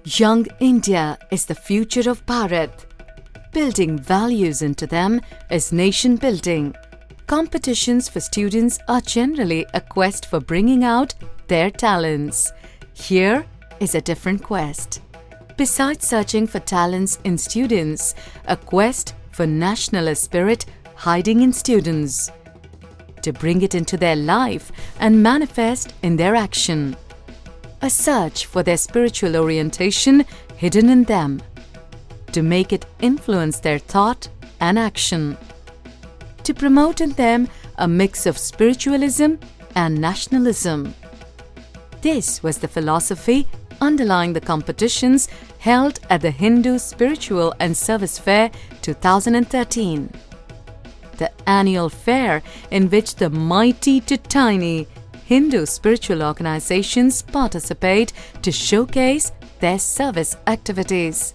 Young India is the future of Bharat. Building values into them is nation building. Competitions for students are generally a quest for bringing out their talents. Here is a different quest. Besides searching for talents in students, a quest for nationalist spirit hiding in students, to bring it into their life and manifest in their action. A search for their spiritual orientation hidden in them, to make it influence their thought and action, to promote in them a mix of spiritualism and nationalism. This was the philosophy underlying the competitions held at the Hindu Spiritual and Service Fair 2013. The annual fair in which the mighty to tiny Hindu spiritual organizations participate to showcase their service activities.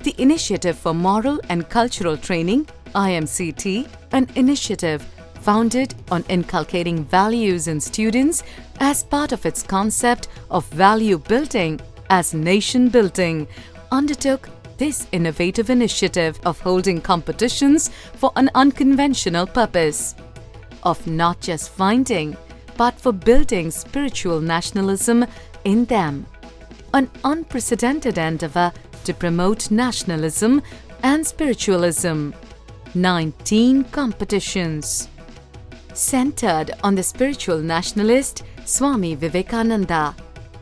The Initiative for Moral and Cultural Training, IMCT, an initiative founded on inculcating values in students as part of its concept of value building as nation building, undertook this innovative initiative of holding competitions for an unconventional purpose, of not just finding, but for building spiritual nationalism in them. An unprecedented endeavor to promote nationalism and spiritualism. 19 competitions. Centered on the spiritual nationalist Swami Vivekananda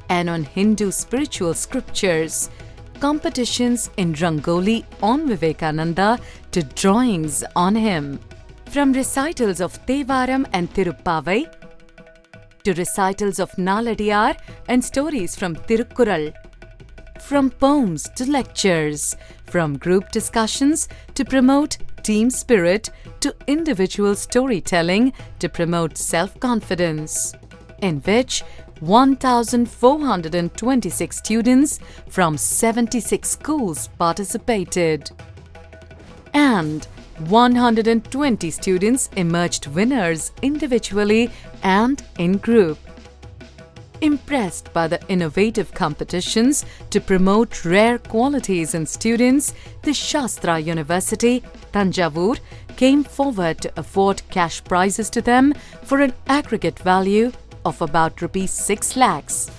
and on Hindu spiritual scriptures, competitions in Rangoli on Vivekananda to drawings on him. From recitals of Thevaram and Tiruppavai to recitals of Naladiyar and stories from Tirukkural. From poems to lectures, from group discussions to promote team spirit to individual storytelling to promote self-confidence, in which 1,426 students from 76 schools participated, and 120 students emerged winners individually and in group. Impressed by the innovative competitions to promote rare qualities in students, the Shastra University, Thanjavur, came forward to afford cash prizes to them for an aggregate value of about Rs 6 lakhs.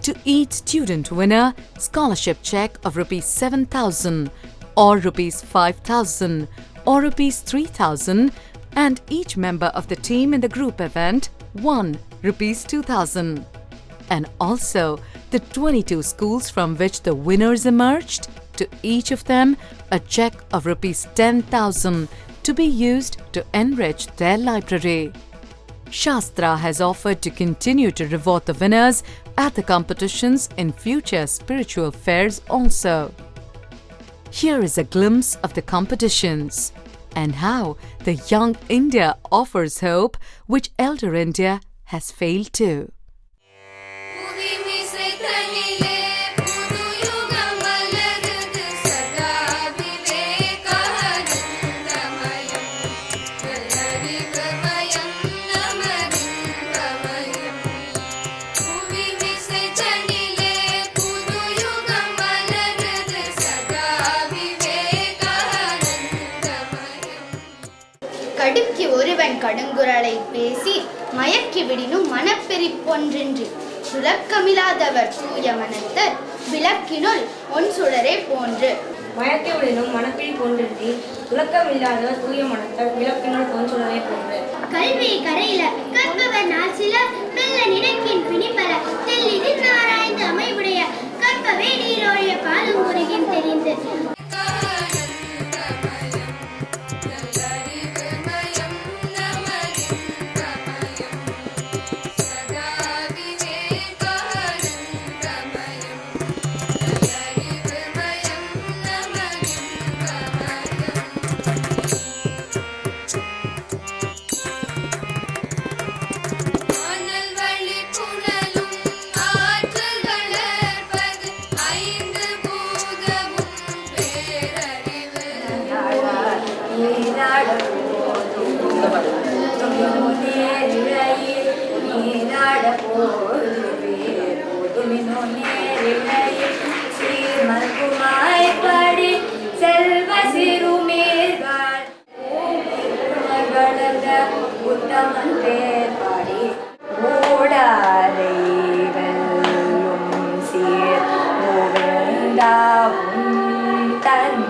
To each student winner, scholarship check of Rs 7,000 or Rs 5,000 or Rs 3,000, and each member of the team in the group event won Rs 2,000. And also the 22 schools from which the winners emerged, to each of them a check of Rs 10,000 to be used to enrich their library. Shastra has offered to continue to reward the winners at the competitions in future spiritual fairs also. Here is a glimpse of the competitions and how the young India offers hope which elder India has failed to. கடுக்கி ஒருவன் கடுங்குரலை பேசி மயக்கி விடினும் மனப்பெரிப்பொன்றின்றி சுலக்கமில்லாதவர் தூய மனத்தர் விளக்கினுள் one சுடரே போன்று. மயக்கி விடினும் மனப்பெரிப்பொன்றின்றி சுலக்கமில்லாதவர் தூய மனத்தர் விளக்கினுள் one சுடரே போன்று. கல்வி கரையில கற்பவர் நாள் சில மெல்ல நினைக்கின் பிணிப்பல தெல்லிது நாராய்ந்து அமைவுடைய கற்பவே நீரோழிய பாலும் குறுகின் தெரிந்து. உத்தமன் பேர் பாடி ஓடாரை வெல்லும் சீர் கோவிந்தாவும் தன்னை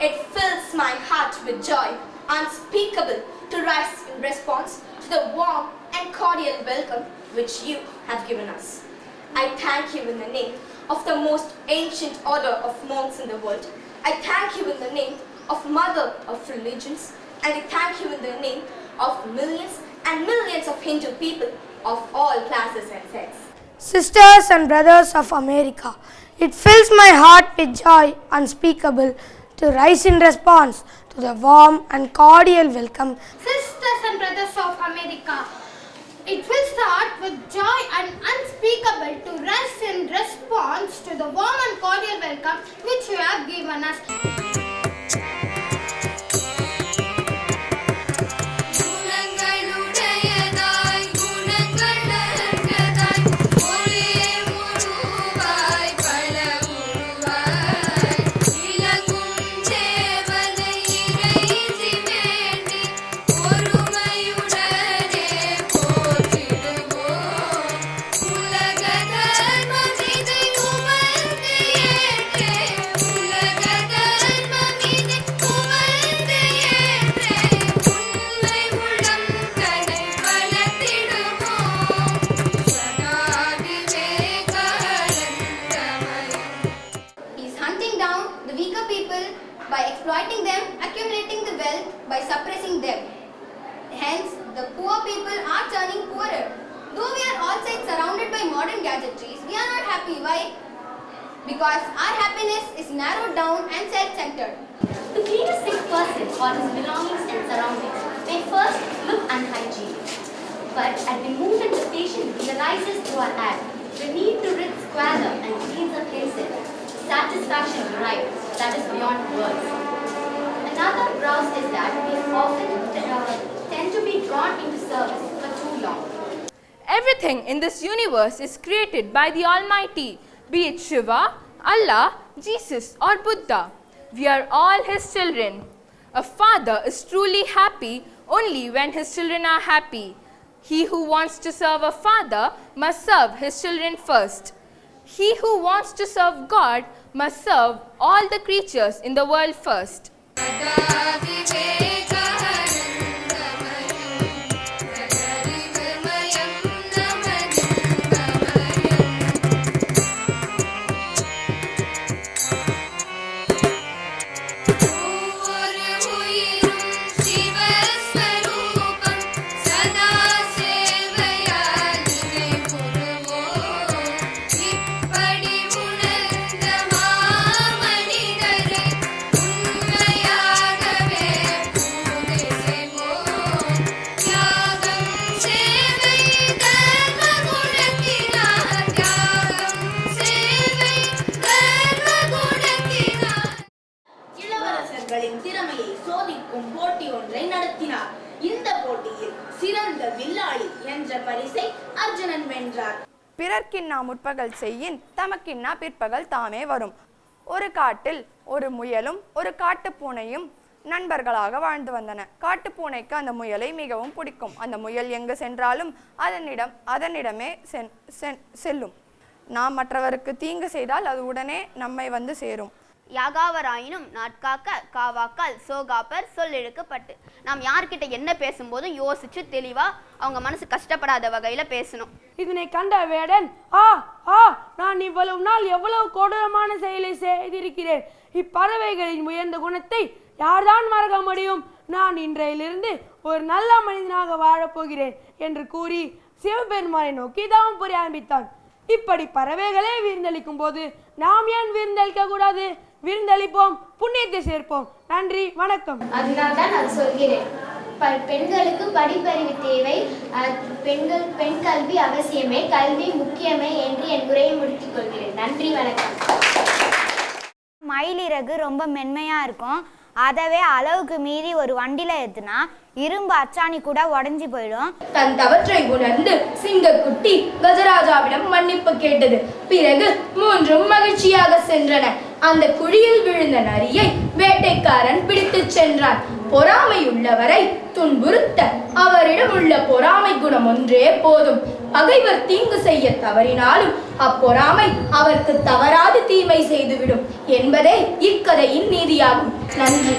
It fills my heart with joy unspeakable to rise in response to the warm and cordial welcome which you have given us. I thank you in the name of the most ancient order of monks in the world. I thank you in the name of Mother of Religions, and I thank you in the name of millions and millions of Hindu people of all classes and sects. Sisters and brothers of America, it fills my heart with joy unspeakable to rise in response to the warm and cordial welcome. Sisters and brothers of America, it fills the heart with joy and unspeakable to rise in response to the warm and cordial welcome which you have given us. By exploiting them, accumulating the wealth by suppressing them. Hence, the poor people are turning poorer. Though we are all sides surrounded by modern gadgetries, we are not happy. Why? Because our happiness is narrowed down and self-centered. To clean a sick person or his belongings and surroundings may first look unhygienic. But at the moment the patient realizes through an act the need to rid squalor and clean the places, satisfaction of right that is beyond words. Another grouse is that we often tend to be drawn into service for too long. Everything in this universe is created by the Almighty, be it Shiva, Allah, Jesus or Buddha. We are all His children. A father is truly happy only when his children are happy. He who wants to serve a father must serve his children first. He who wants to serve God must serve all the creatures in the world first. திறமையை சோதிக்கும் போட்டி ஒன்றை நடத்தினார். இந்த போட்டியில் சிறந்த வில்லாளி என்ற பரிசை அர்ஜுனன் வென்றார். பிறர்க்கின்னா முற்பகல் செய்யின் தமக்கின்னா பிற்பகல் தாமே வரும். ஒரு காட்டில் ஒரு முயலும் ஒரு காட்டுப்பூனையும் நண்பர்களாக வாழ்ந்து வந்தன. காட்டுப்பூனைக்கு அந்த முயலை மிகவும் பிடிக்கும். அந்த முயல் எங்கு சென்றாலும் அதனிடமே செல்லும். நாம் மற்றவருக்கு தீங்கு செய்தால் அது உடனே நம்மை வந்து சேரும். யாகாவராயினும் நாட்காக்க காவாக்கால் சோகாப்பர் சொல்லெழுக்கப்பட்டு. நாம் யார்கிட்ட என்ன பேசும்போதும் யோசிச்சு தெளிவா அவங்க மனசு கஷ்டப்படாத வகையில பேசணும். இதனை கண்ட வேடன், நான் இவ்வளவு நாள் எவ்வளவு கொடூரமான செயலை செய்திருக்கிறேன். இப்பறவைகளின் உயர்ந்த குணத்தை யார்தான் மறக்க முடியும்? நான் இன்றையிலிருந்து ஒரு நல்ல மனிதனாக வாழப்போகிறேன் என்று கூறி சிவபெருமானை நோக்கி தவம் புரிய ஆரம்பித்தான். இப்படி பறவைகளே விருந்தளிக்கும் போது நாம் ஏன் விருந்தளிக்க கூடாது? விருந்தளிப்போம், புண்ணியத்தை சேர்ப்போம். நன்றி, வணக்கம். அதனால் தான் நான் சொல்கிறேன், பெண்களுக்கு படிப்பறிவு தேவை, பெண் கல்வி அவசியமே, கல்வி முக்கியமே என்று என் உரையை முடித்துக் கொள்கிறேன். நன்றி, வணக்கம். மயிலிறகு ரொம்ப மென்மையா இருக்கும். அதவே அளவுக்கு மீறி ஒரு வண்டியில ஏத்துனா இரும்பு அச்சாணி கூட உடஞ்சி போயிடும். தன் தவற்றை உணர்ந்து சிங்கக்குட்டி கஜராஜாவிடம் மன்னிப்பு கேட்டது. பிறகு மூன்றும் மகிழ்ச்சியாக சென்றன. அந்த குழியில் விழுந்த நரியை வேட்டைக்காரன் பிடித்து சென்றான். பொறாமையுள்ளவரை துன்புறுத்த அவரிடம் உள்ள பொறாமை குணம் ஒன்றே போதும். பகைவர் தீங்கு செய்ய தவறினாலும் அப்பொறாமை அவருக்கு தவறாது தீமை செய்துவிடும் என்பதே இக்கதையின் நீதியாகும். நன்றி.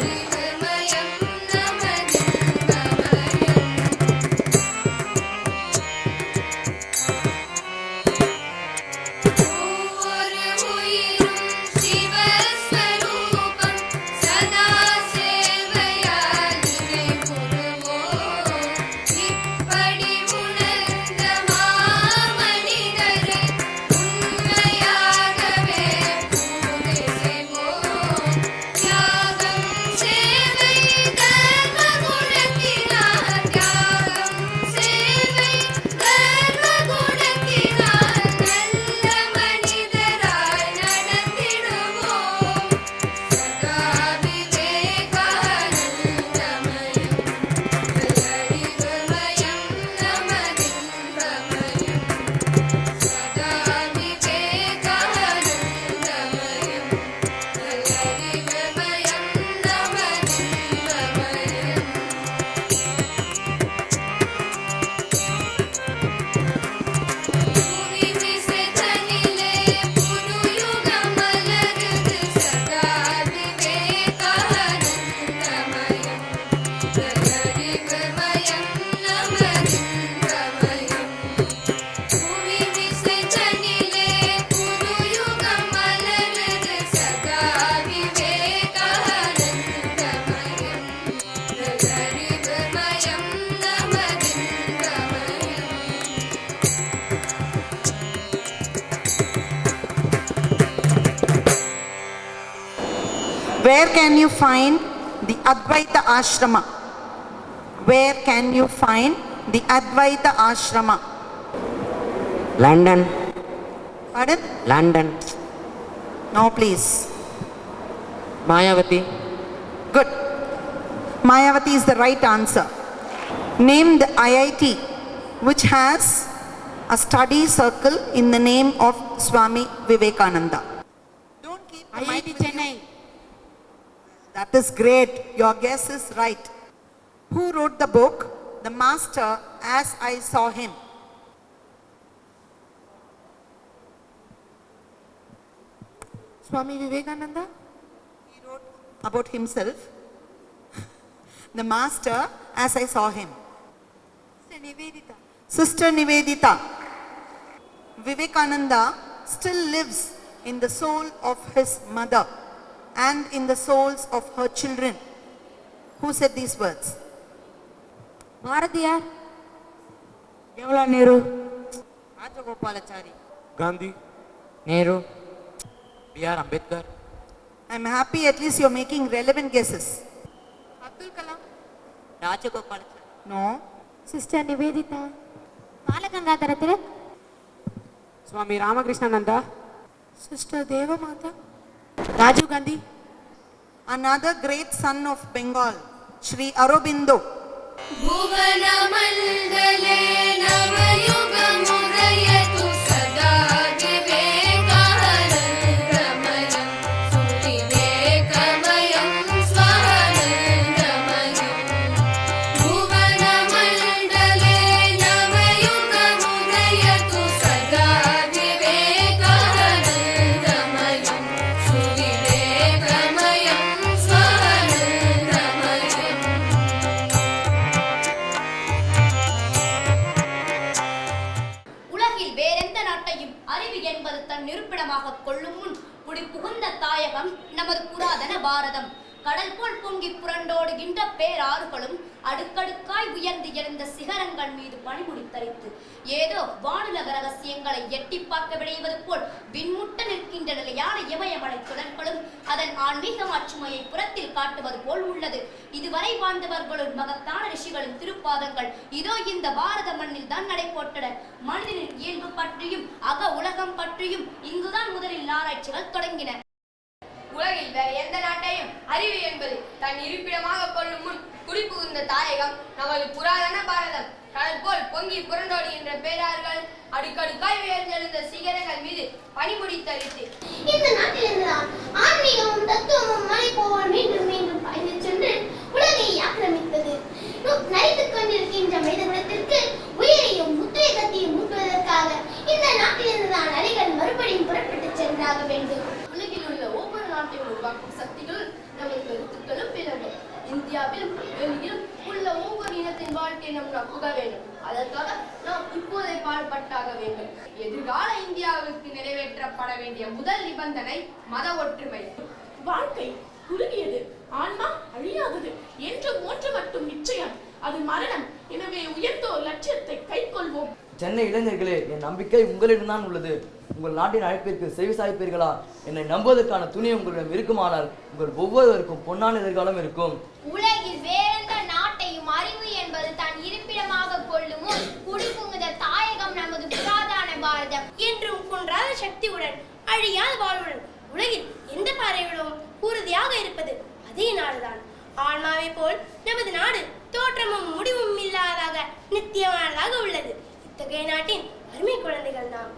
Where can you find the Advaita Ashrama? Where can you find the Advaita Ashrama? London. Pardon? London. No, please. Mayavati. Good. Mayavati is the right answer. Name the IIT which has a study circle in the name of Swami Vivekananda. Don't keep the IIT Chennai. That is great. Your guess is right. Who wrote the book, The Master as I Saw Him? Swami Vivekananda? He wrote about himself. The Master as I Saw Him. Sister Nivedita. Vivekananda still lives in the soul of his mother and in the souls of her children. Who said these words? Bharatiyar. Jawaharlal Nehru. Rajagopalachari. Gandhi. Nehru. B.R. Ambedkar. I'm happy at least you're making relevant guesses. Abdul Kalam. Rajagopalachari. No. Sister Nivedita. Balagangadhara Tilak. Swami Ramakrishnananda. Sister Devamata. Rajiv Gandhi. Another great son of Bengal, Sri Aurobindo. Bhuvana Mandale Navayuga Mudayatu Sada Vivekahanandamayam Surivekamaya Swahanandamayam Bhuvana Mandale Navayuga Mudayatu Sada Vivekahanandamayam Surivekamaya இருப்பிடமாக கொள்ளும் முன் குடி புகுந்த தாயகம் நமது புராதன பாரதம். கடல் போல் பொங்கி புரண்டோடுகின்ற பேராறுகளும் அடுக்கடுக்காய் உயர்ந்து எழுந்த சிகரங்கள் மீது பனிமுடி தரித்து ஏதோ வானுலக ரகசியங்களை எட்டி பார்க்க விளைவது போல் விண்முட்ட நிற்கின்ற நிலையான இமயமலை தொடர்களும் அதன் ஆன்மீக மாற்றுமையை புறத்தில் காட்டுவது போல் உள்ளது. இதுவரை வாழ்ந்தவர்களும் மகத்தான ரிஷிகளின் திருப்பாதங்கள் இதோ இந்த பாரத மண்ணில் தான் நடைபோட்டன. மனிதனின் இயல்பு பற்றியும் அக உலகம் பற்றியும் இங்குதான் முதலில் ஆராய்ச்சிகள் தொடங்கின. உலகில் வேற எந்த நாட்டையும் அறிவு என்பது தன் இருப்பிடமாக கொள்ளும் முன் குடிபுகுந்த தாயகம் நமது புராதன பாரதம். கடல் போல் பொங்கி புரண்டோடுகின்ற பேராறுகள் அடுக்கடுக்காய் உயர்ந்தெழுந்த சிகரங்கள் மீது பனிமுடி தரித்து இந்த நாட்டிலிருந்துதான் ஆன்மீகமும் தத்துவமும் மலை போல் மீண்டும் மீண்டும் பாய்ந்து சென்று உலகை ஆக்கிரமித்தது. நரித்துக் கொண்டிருக்கின்ற மனித குலத்திற்கு உயிரையும் உத்வேகத்தையும் ஊட்டுவதற்காக இந்த நாட்டிலிருந்துதான் அலைகள் மறுபடியும் புறப்பட்டு சென்றாக வேண்டும். உலகில் உள்ள ஒவ்வொரு நாட்டையும் உருவாக்கும் சக்திகளும் நமது கருத்துக்களும் பிறகும். இந்தியாவிலும் வெளியிலும் உள்ள ஒவ்வொரு இனத்தின் வாழ்க்கையை நாம் புக வேண்டும். அதற்காக நாம் இப்போதை பாடுபட்டாக வேண்டும். எதிர்கால இந்தியாவுக்கு நிறைவேற்றப்பட வேண்டிய முதல் நிபந்தனை மத ஒற்றுமை. வாழ்க்கை குறுகியது, ஆன்மா அழியாதது என்று ஒன்று மட்டும் நிச்சயம், அது மரணம். எனவே உயர்ந்தோர் லட்சியத்தை கைக்கொள்வோம். சென்னை இளைஞர்களே, என் நம்பிக்கை உங்களிடம்தான் உள்ளது. உங்கள் நாட்டின் அழைப்பிற்கு செவிசாய்ப்பீர்களா? என்னை நம்புவதற்கான துணி உங்களிடம் இருக்குமானால் உங்கள் ஒவ்வொருவருக்கும் பொன்னான எதிர்காலம் இருக்கும். உலகில் வேறெந்த நாட்டையும் அறிவு என்பது தன் இருப்பிடமாக கொள்ளும் குடிபுகுந்த தாயகம் நமது புராதன பாரதம். என்றும் குன்றாத சக்தியுடன் அழியாத வாழ்வுடன் உலகில் எந்த பாறைகளும் உறுதியாக இருப்பது அதே நாடுதான். ஆன்மாவை போல் நமது நாடு தோற்றமும் முடிவும் இல்லாததாக நித்தியமானதாக உள்ளது. இத்தகைய நாட்டின் அருமை குழந்தைகள் நாம்.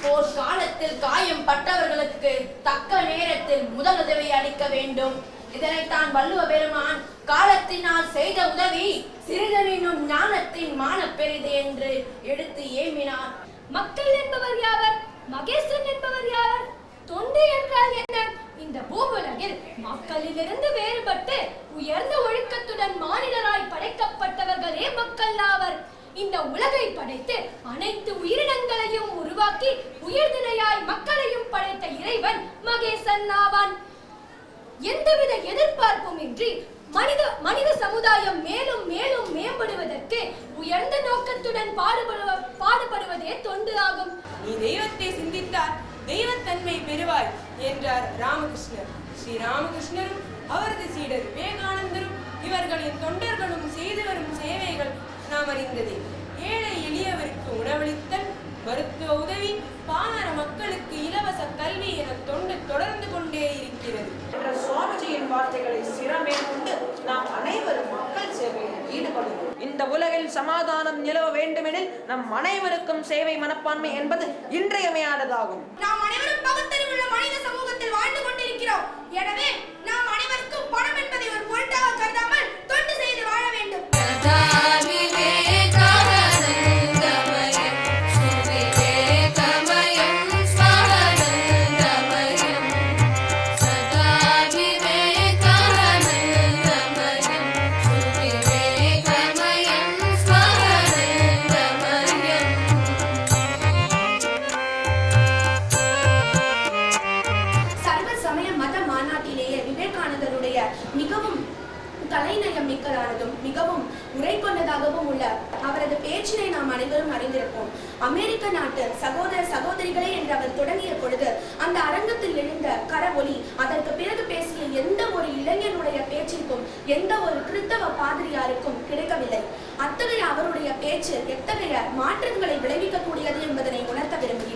போர்க்காலத்தில் காயம் பட்டவர்களுக்கு தக்க நேரத்தில் முதலுதவி அளிக்க வேண்டும். இதனைத்தான் வள்ளுவ பெருமான் காலத்தினால் செய்த உதவி சிறிதனினும் ஞானத்தின் மான பெரிது என்று எடுத்து ஏமினார். மக்கள் என்பவர் யாவர்? மகேசன் என்பவர் யாவர்? தொண்டு என்றால் என்ன? இந்த பூவுலகில் மக்களிலிருந்து வேறுபட்டு உயர்ந்த ஒழுக்கத்துடன் மானிடராய் படைக்கப்பட்டவர்களே மக்கள் ஆவர். இந்த உலகை படைத்து அனைத்து உயிரினங்களையும் உருவாக்கி உயர்தினையாய் மக்களையும் படைத்த இறைவன் மகேசன் ஆவான். எந்தவித எதிர்பார்ப்பும் இன்றி மனித சமுதாயம் மேலும் மேலும் மேம்படுவதற்கு உயர்ந்த நோக்கத்துடன் பாடுபடுவதே தொண்டு ஆகும். நீ தெய்வத்தை சிந்தித்தால் தெய்வத்தன்மை பெறுவாய் என்றார் ராமகிருஷ்ணர். ஸ்ரீ ராமகிருஷ்ணரும் அவரது சீடர் விவேகானந்தரும் இவர்களின் தொண்டர்களும் செய்து வரும் சேவைகள் நாம் அறிந்ததே. ஏழை எளியவருக்கு உணவளித்தல், மருத்துவ உதவி, பாமர மக்களுக்கு இலவச கல்வி என தொண்டு தொடர்ந்து கொண்டே இருக்கிறது என்ற சுவாமிஜியின் வார்த்தைகளை சிரமேற்கொண்டு நாம் அனைவரும் மக்கள் சேவையில் ஈடுபடுவோம். இந்த உலகில் சமாதானம் நிலவ வேண்டுமெனில் நம் அனைவருக்கும் சேவை மனப்பான்மை என்பது இன்றியமையாததாகும். நாம் அனைவரும் பகுத்தறிவுள்ள மனித சமூகத்தில் வாழ்ந்து கொண்டிருக்கிறோம். எனவே நாம் அனைவருக்கும் பணம் என்பதை ஒரு பொருட்டாக கருதாமல் தொண்டு செய்து வாழ வேண்டும். மிகவும் உரை கொண்டதாகவும் உள்ள அவரது பேச்சினை நாம் அனைவரும் அறிந்திருப்போம். அமெரிக்க நாட்டு சகோதர சகோதரிகளே என்று அவர் தொடங்கிய பொழுது அந்த அரங்கத்தில் எழுந்த கரவொலி, அதற்கு பிறகு பேசிய எந்த ஒரு இளைஞனுடைய பேச்சிற்கும் எந்த ஒரு கிறிஸ்தவ பாதிரியாருக்கும் கிடைக்கவில்லை. அத்தகைய அவருடைய பேச்சு எத்தகைய மாற்றங்களை விளைவிக்கக்கூடியது என்பதனை உணர்த்த விரும்புகிறேன்.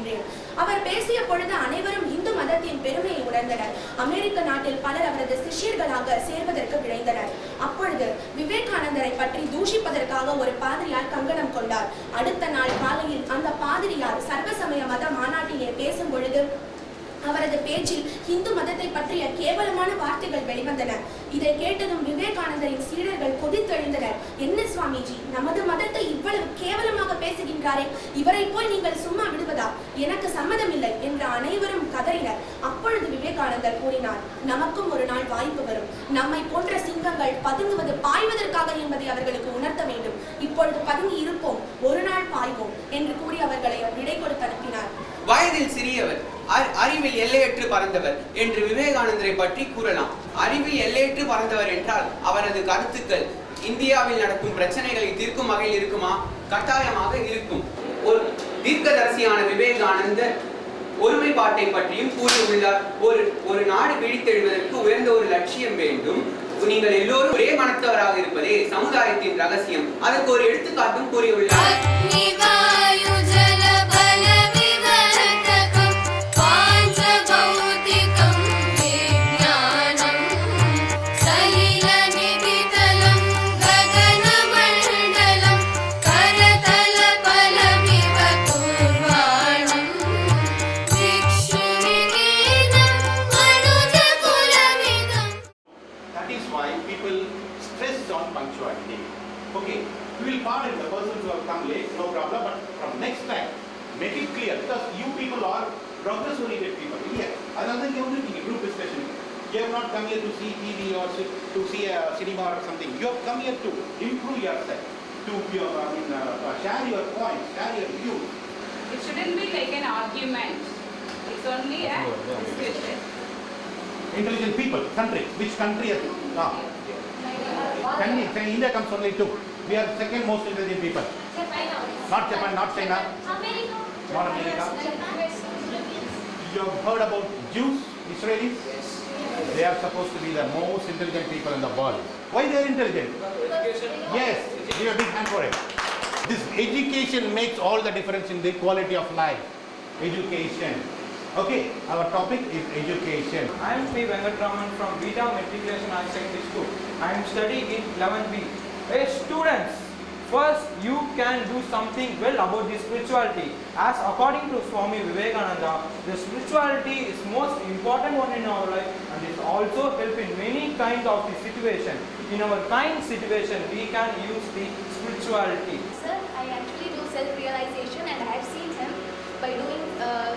நாட்டில் பலர் அவரது சிஷ்யர்களாக சேர்வதற்கு விழைந்தனர். அப்பொழுது விவேகானந்தரை பற்றி தூஷிப்பதற்காக ஒரு பாதிரியார் கங்கணம் கொண்டார். அடுத்த நாள் காலையில் அந்த பாதிரியார் சர்வசமய மத மாநாட்டிலே பேசும் பொழுது அவரது பேச்சில் இந்து மதத்தை பற்றிய கேவலமான வார்த்தைகள் வெளிவந்தன. இதை கேட்டதும் விவேகானந்தரின் சீடர்கள் கொதித்தெழுந்தனர். என்ன சுவாமிஜி, நமது மதத்தை இவ்வளவு கேவலமாக பேசுகின்றாரே, இவரை போய் நீங்கள் சும்மா விடுவதா? எனக்கு சம்மதமில்லை என்று அனைவரும் கதறினர். அப்பொழுது விவேகானந்தர் கூறினார், நமக்கும் ஒரு நாள் வாய்ப்பு வரும். நம்மை போன்ற சிங்கங்கள் பதுங்குவது பாய்வதற்காக என்பதை அவர்களுக்கு உணர்த்த வேண்டும். இப்பொழுது பதுங்கி இருப்போம், ஒரு நாள் பாய்வோம் என்று கூறி அவர்களை விடை கொடுத்து அனுப்பினார். வயதில் சிறியவர், அறிவில் எல்லையற்று பறந்தவர் என்று விவேகானந்தரை பற்றி கூறலாம். அறிவில் எல்லையற்று பறந்தவர் என்றால் அவரது கருத்துக்கள் இந்தியாவில் நடக்கும் பிரச்சனைகளை தீர்க்கும் வகையில் இருக்குமா? கட்டாயமாக இருக்கும். ஒரு தீர்க்கதரிசியான விவேகானந்தர் ஒருமைப்பாட்டை பற்றியும் கூறியுள்ளார். ஒரு நாடு பிடித்தெழுவதற்கு உயர்ந்த ஒரு லட்சியம் வேண்டும். நீங்கள் எல்லோரும் ஒரே மனத்தவராக இருப்பதே சமுதாயத்தின் ரகசியம். அதற்கு ஒரு எடுத்துக்காட்டும் கூறியுள்ளார். Okay, we will pardon the persons who have come late, no problem, but from next time, make it clear, because you people are progress-oriented people. Yeah, another group discussion. You have not come here to see TV or to see a cinema or something. You have come here to improve yourself, to share your points, share your views. It shouldn't be like an argument. It's only a discussion. Intelligent people, country. Which country is India comes only two. We are second most intelligent people. Not Japan, not China. Not America. You have heard about Jews, Israelis? They are supposed to be the most intelligent people in the world. Why they are intelligent? Yes, give a big hand for it. This education makes all the difference in the quality of life. Education. Okay, our topic is education. I am P. Venkatraman from Beta Matriculation High Secondary School. I am studying in 11B. Hey students, first you can do something well about the spirituality. As according to Swami Vivekananda, the spirituality is most important one in our life and it also help in many kinds of the situation. In our kind situation, we can use the spirituality. Sir, I actually do self-realization and I have seen him by doing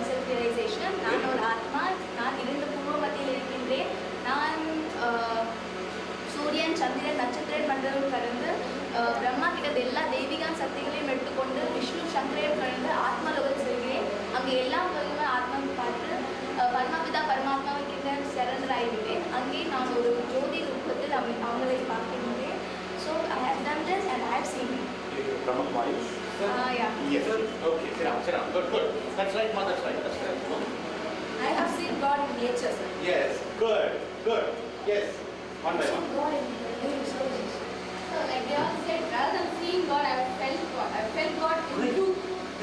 self-realization. நான் ஒரு ஆத்மா, நான் இருந்த பூர்வ மத்தியில் இருக்கின்றேன். நான் சூரியன், சந்திரன், நட்சத்திர மண்டலம் கடந்து பிரம்மா கிட்ட எல்லா தெய்வீக சக்திகளையும் எடுத்துக்கொண்டு விஷ்ணு சங்கரையும் கடந்து ஆத்மலோகம் செல்கிறேன். அங்கே எல்லா உலகமே ஆத்மாவை பார்த்து பரமபிதா பரமாத்மாவை கிட்ட சரண்டர் ஆகிவிட்டேன். அங்கே நான் ஒரு ஜோதி ரூபத்தில் அவங்களை பார்க்கின்றேன். So I have done this and I have seen it. Yeah. Yes. Okay, sit down. Good. That's right, Ma, that's right. I have seen God in nature, sir. Yes, good. Yes, one by one. God in nature. So like they all said, rather than seeing God, I felt God. I felt God in truth.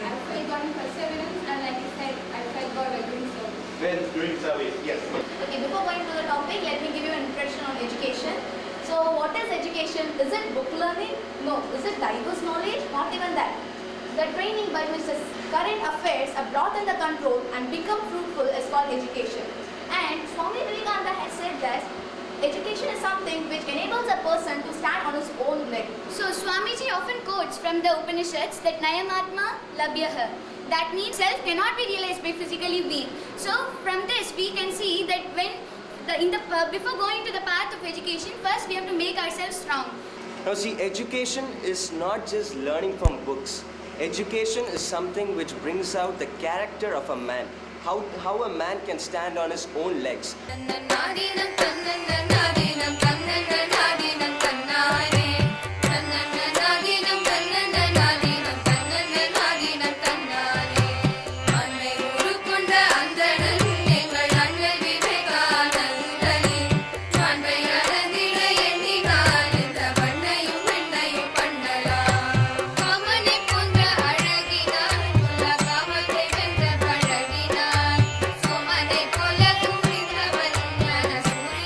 I felt God in perseverance, and like he said, I felt God while doing service. When doing service, yes. Okay, before going to the topic, let me give you an impression on education. So what is education? Is it book learning? No. Is it diverse knowledge? Not even that. The training by which the current affairs are brought under control and become fruitful is called education. And Swami Vivekananda has said that education is something which enables a person to stand on his own leg. So Swamiji often quotes from the Upanishads that Nayamatma Labhyaha. That means self cannot be realized by physically weak. So from this we can see that before going to the path of education, first we have to make ourselves strong. Now see, education is not just learning from books. Education is something which brings out the character of a man. How a man can stand on his own legs. Sumane pola kuridavan ஞான சூரிய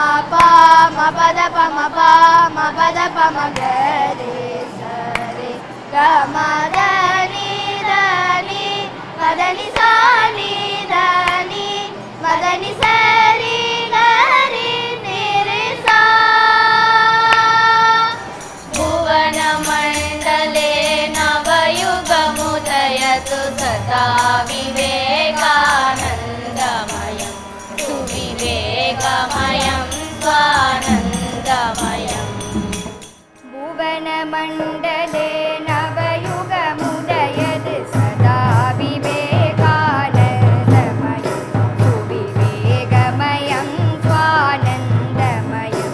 ma pa ma pa da pa ma da pa ma ga re sa re ga ma da ni ma da ni sa ni da ni ma da ni sa ri ga ri ni re sa bhuvana mandale navayugamudayatu sada vivekanandamayam suvivegamayam swanandamayam bhuvana mandale navayugamudayatu sada vivekanandamayam suvivegamayam swanandamayam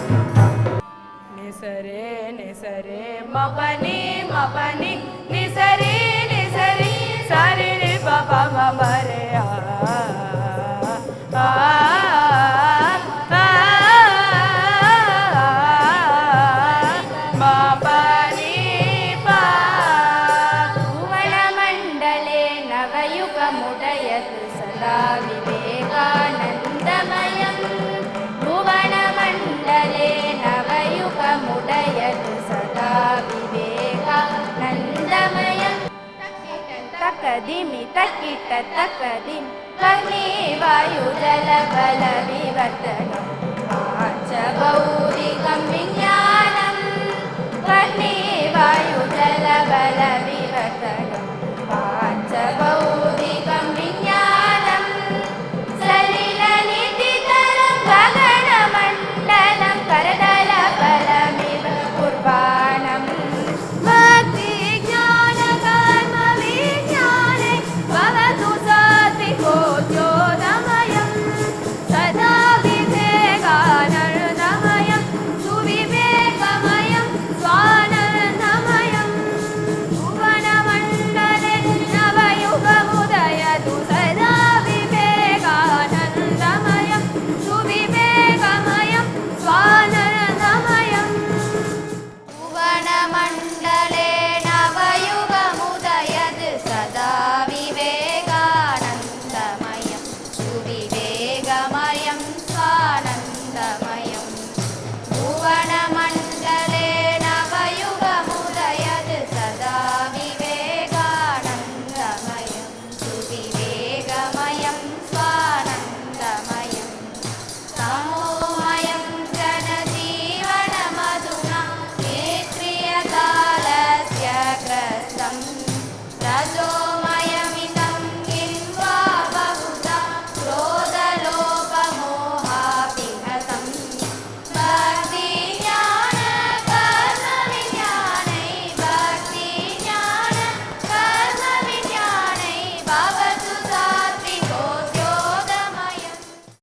நிசரே நிசரே மபனி மபனி நிசரி நிசரி சரி ரி பப மபரே மபனி பா भुवनमण्डले नवयुगमुदयतु सदा विवेकानन्दमयम् भुवनमण्डले नवयुगमुदयतु सदा विवेकानन्दमयम् तकदिमि तकिट तकदिं कर्णी वायुजलबलविवर्तनम्